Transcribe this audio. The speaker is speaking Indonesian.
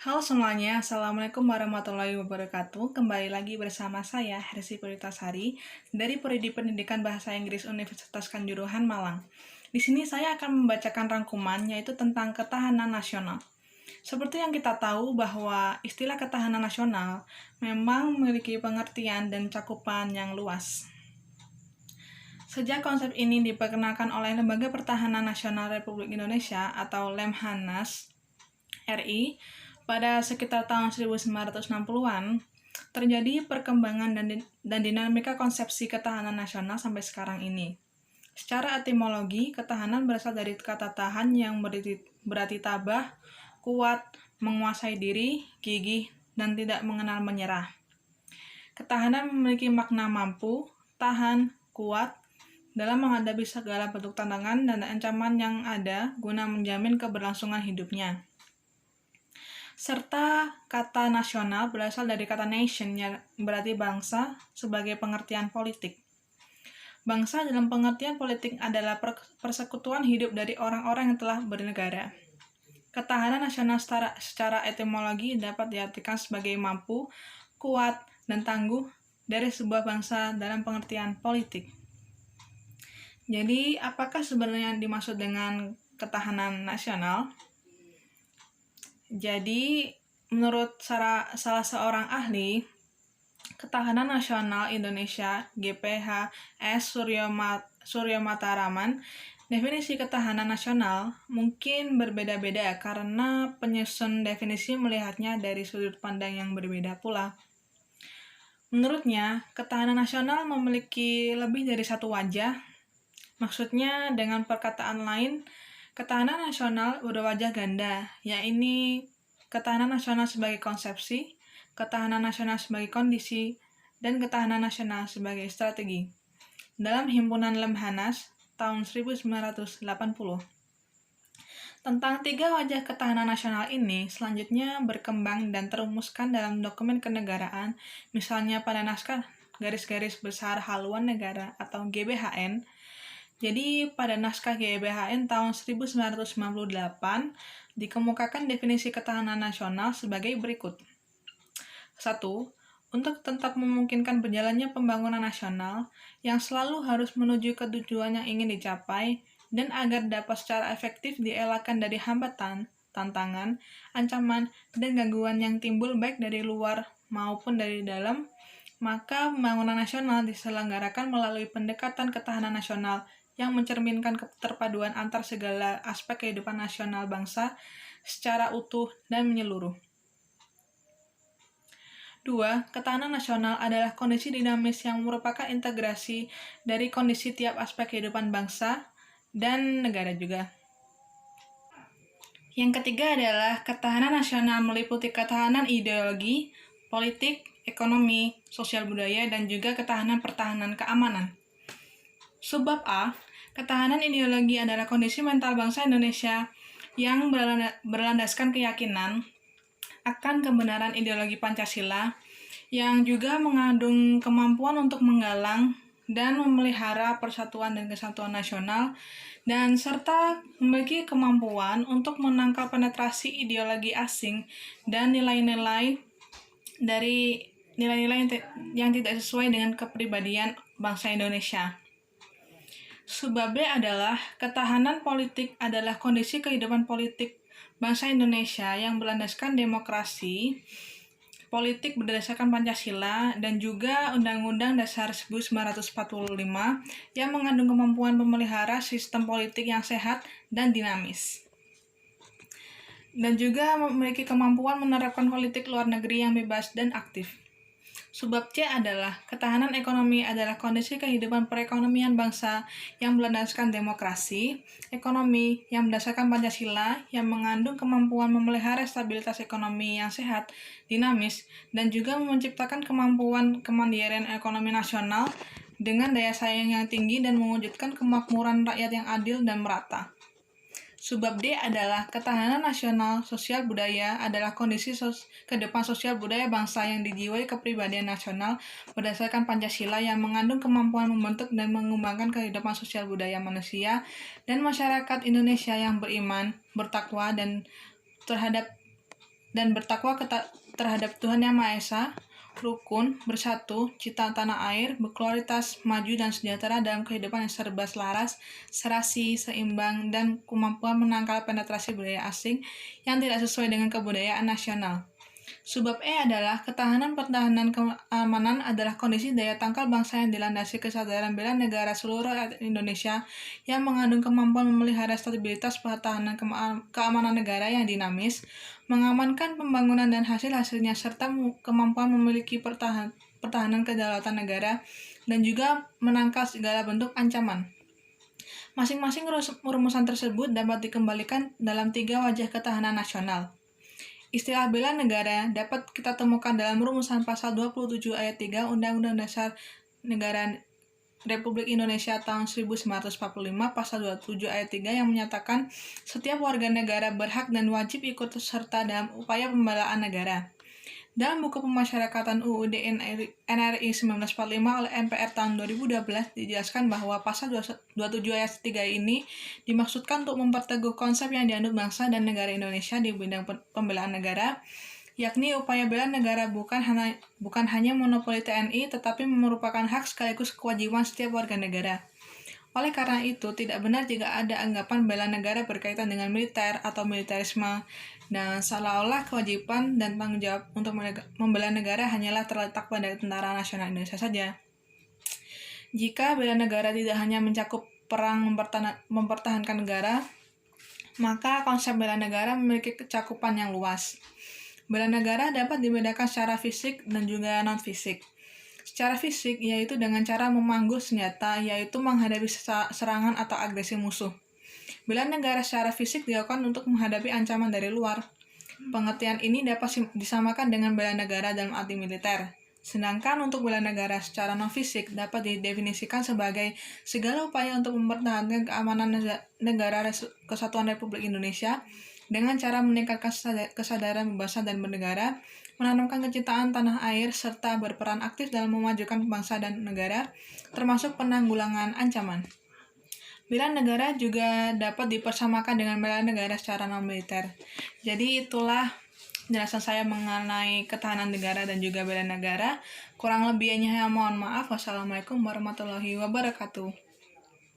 Halo semuanya, Assalamualaikum warahmatullahi wabarakatuh. Kembali lagi bersama saya, Hersi Puritasari, dari Prodi Pendidikan Bahasa Inggris Universitas Kanjuruhan, Malang. Di sini saya akan membacakan rangkuman, yaitu tentang ketahanan nasional. Seperti yang kita tahu bahwa istilah ketahanan nasional memang memiliki pengertian dan cakupan yang luas. Sejak konsep ini diperkenalkan oleh Lembaga Pertahanan Nasional Republik Indonesia atau Lemhanas RI pada sekitar tahun 1960-an, terjadi perkembangan dan dinamika konsepsi ketahanan nasional sampai sekarang ini. Secara etimologi, ketahanan berasal dari kata tahan yang berarti tabah, kuat, menguasai diri, gigih, dan tidak mengenal menyerah. Ketahanan memiliki makna mampu, tahan, kuat, dalam menghadapi segala bentuk tantangan dan ancaman yang ada guna menjamin keberlangsungan hidupnya. Serta kata nasional berasal dari kata nation yang berarti bangsa sebagai pengertian politik. Bangsa dalam pengertian politik adalah persekutuan hidup dari orang-orang yang telah bernegara. Ketahanan nasional secara etimologi dapat diartikan sebagai mampu, kuat, dan tangguh dari sebuah bangsa dalam pengertian politik. Jadi, apakah sebenarnya yang dimaksud dengan ketahanan nasional? Jadi, menurut salah seorang ahli, Ketahanan Nasional Indonesia GPH.S. Suryomataraman, definisi ketahanan nasional mungkin berbeda-beda karena penyusun definisi melihatnya dari sudut pandang yang berbeda pula. Menurutnya, ketahanan nasional memiliki lebih dari satu wajah. Maksudnya, dengan perkataan lain, ketahanan nasional berwajah ganda, yaitu ketahanan nasional sebagai konsepsi, ketahanan nasional sebagai kondisi, dan ketahanan nasional sebagai strategi. Dalam Himpunan Lemhanas tahun 1980. Tentang tiga wajah ketahanan nasional ini selanjutnya berkembang dan terumuskan dalam dokumen kenegaraan, misalnya pada naskah garis-garis besar haluan negara atau GBHN. Jadi pada naskah GBHN tahun 1998 dikemukakan definisi ketahanan nasional sebagai berikut. 1. Untuk tetap memungkinkan berjalannya pembangunan nasional yang selalu harus menuju ke tujuan yang ingin dicapai dan agar dapat secara efektif dielakkan dari hambatan, tantangan, ancaman, dan gangguan yang timbul baik dari luar maupun dari dalam, maka pembangunan nasional diselenggarakan melalui pendekatan ketahanan nasional yang mencerminkan keterpaduan antar segala aspek kehidupan nasional bangsa secara utuh dan menyeluruh. 2. Ketahanan nasional adalah kondisi dinamis yang merupakan integrasi dari kondisi tiap aspek kehidupan bangsa dan negara juga. Yang ketiga adalah ketahanan nasional meliputi ketahanan ideologi, politik, ekonomi, sosial budaya, dan juga ketahanan pertahanan keamanan. Subbab A, ketahanan ideologi adalah kondisi mental bangsa Indonesia yang berlandaskan keyakinan akan kebenaran ideologi Pancasila yang juga mengandung kemampuan untuk menggalang dan memelihara persatuan dan kesatuan nasional dan serta memiliki kemampuan untuk menangkal penetrasi ideologi asing dan nilai-nilai yang tidak sesuai dengan kepribadian bangsa Indonesia. Subbab B adalah ketahanan politik adalah kondisi kehidupan politik bangsa Indonesia yang berlandaskan demokrasi, politik berdasarkan Pancasila, dan juga Undang-Undang Dasar 1945 yang mengandung kemampuan memelihara sistem politik yang sehat dan dinamis. Dan juga memiliki kemampuan menerapkan politik luar negeri yang bebas dan aktif. Subbab C adalah ketahanan ekonomi adalah kondisi kehidupan perekonomian bangsa yang berlandaskan demokrasi, ekonomi yang berdasarkan Pancasila yang mengandung kemampuan memelihara stabilitas ekonomi yang sehat, dinamis, dan juga menciptakan kemampuan kemandirian ekonomi nasional dengan daya saing yang tinggi dan mewujudkan kemakmuran rakyat yang adil dan merata. Subbab D adalah ketahanan nasional sosial budaya adalah kondisi kehidupan sosial budaya bangsa yang dijiwai kepribadian nasional berdasarkan Pancasila yang mengandung kemampuan membentuk dan mengembangkan kehidupan sosial budaya manusia dan masyarakat Indonesia yang beriman, bertakwa, dan terhadap dan bertakwa terhadap Tuhan Yang Maha Esa, rukun, bersatu, cinta tanah air, berkualitas, maju dan sejahtera dalam kehidupan yang serba selaras, serasi, seimbang, dan kemampuan menangkal penetrasi budaya asing yang tidak sesuai dengan kebudayaan nasional. Subbab E adalah pertahanan keamanan adalah kondisi daya tangkal bangsa yang dilandasi kesadaran bela negara seluruh rakyat Indonesia yang mengandung kemampuan memelihara stabilitas pertahanan keamanan negara yang dinamis, mengamankan pembangunan dan hasil-hasilnya, serta kemampuan memiliki pertahanan kedaulatan negara, dan juga menangkal segala bentuk ancaman. Masing-masing rumusan tersebut dapat dikembalikan dalam 3 wajah ketahanan nasional. Istilah bela negara dapat kita temukan dalam rumusan pasal 27 ayat 3 Undang-Undang Dasar Negara Republik Indonesia tahun 1945 pasal 27 ayat 3 yang menyatakan setiap warga negara berhak dan wajib ikut serta dalam upaya pembelaan negara. Dalam buku pemasyarakatan UUD NRI 1945 oleh MPR tahun 2012 dijelaskan bahwa pasal 27 ayat 3 ini dimaksudkan untuk memperteguh konsep yang dianut bangsa dan negara Indonesia di bidang pembelaan negara, yakni upaya bela negara bukan hanya monopoli TNI tetapi merupakan hak sekaligus kewajiban setiap warga negara. Oleh karena itu, tidak benar jika ada anggapan bela negara berkaitan dengan militer atau militerisme, dan seolah-olah kewajiban dan tanggung jawab untuk membela negara hanyalah terletak pada Tentara Nasional Indonesia saja. Jika bela negara tidak hanya mencakup perang mempertahankan negara, maka konsep bela negara memiliki cakupan yang luas. Bela negara dapat dibedakan secara fisik dan juga non-fisik. Secara fisik, yaitu dengan cara memanggul senjata, yaitu menghadapi serangan atau agresi musuh. Bela negara secara fisik dilakukan untuk menghadapi ancaman dari luar. Pengertian ini dapat disamakan dengan bela negara dalam arti militer. Sedangkan untuk bela negara secara non-fisik dapat didefinisikan sebagai segala upaya untuk mempertahankan keamanan negara Kesatuan Republik Indonesia dengan cara meningkatkan kesadaran berbangsa dan bernegara, menanamkan kecintaan tanah air, serta berperan aktif dalam memajukan bangsa dan negara, termasuk penanggulangan ancaman. Bela negara juga dapat dipersamakan dengan bela negara secara non-militer. Jadi itulah penjelasan saya mengenai ketahanan negara dan juga bela negara. Kurang lebihnya mohon maaf. Wassalamualaikum warahmatullahi wabarakatuh.